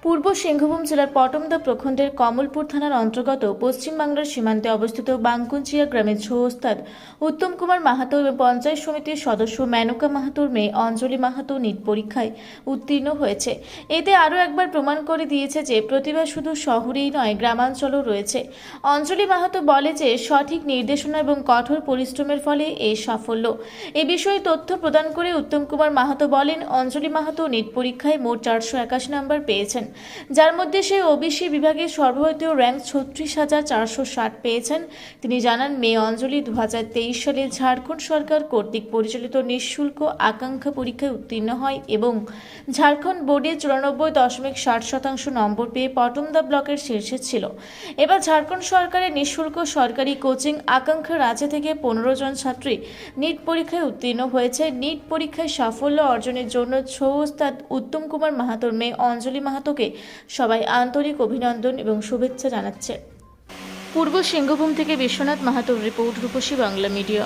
পূর্ব সিংভূম জেলার পটমদা প্রখণ্ডের কমলপুর থানার অন্তর্গত পশ্চিমবাংলার সীমান্তে অবস্থিত বাঙ্কুঞ্চিয়া গ্রামের ছৌ ওস্তাদ উত্তম কুমার মাহাতো এবং পঞ্চায়েত সমিতির সদস্য মেনকা মাহাতোর মেয়ে অঞ্জলি মাহাতো নিট পরীক্ষায় উত্তীর্ণ হয়েছে। এতে আরও একবার প্রমাণ করে দিয়েছে যে প্রতিভা শুধু শহরেই নয়, গ্রামাঞ্চলেও রয়েছে। অঞ্জলি মাহাতো বলে যে সঠিক নির্দেশনা এবং কঠোর পরিশ্রমের ফলে এই সাফল্য। এ বিষয়ে তথ্য প্রদান করে উত্তম কুমার মাহাতো বলেন, অঞ্জলি মাহাতো নিট পরীক্ষায় মোট 481 নম্বর পেয়েছেন, যার মধ্যে সে ওবিসি বিভাগে সর্বভারতীয় র্যাঙ্ক 36,460 পেয়েছেন। তিনি জানান, মেয়ে অঞ্জলি 2023 সালে ঝাড়খণ্ড সরকার কর্তৃক পরিচালিত নিঃশুল্ক আকাঙ্ক্ষা পরীক্ষায় উত্তীর্ণ হয় এবং ঝাড়খণ্ড বোর্ডে 94.60% নম্বর পেয়ে পটমদা ব্লকের শীর্ষে ছিল। এবার ঝাড়খণ্ড সরকারের নিঃশুল্ক সরকারি কোচিং আকাঙ্ক্ষা রাজ্য থেকে 15 জন ছাত্রী নিট পরীক্ষায় উত্তীর্ণ হয়েছে। নিট পরীক্ষায় সাফল্য অর্জনের জন্য ছৌ ওস্তাদ উত্তম কুমার মাহাতোর মেয়ে অঞ্জলি মাহাতোকে সবাই আন্তরিক অভিনন্দন এবং শুভেচ্ছা জানাচ্ছে। পূর্ব সিংভূম থেকে বিশ্বনাথ মাহাতোর রিপোর্ট, রূপসী বাংলা মিডিয়া।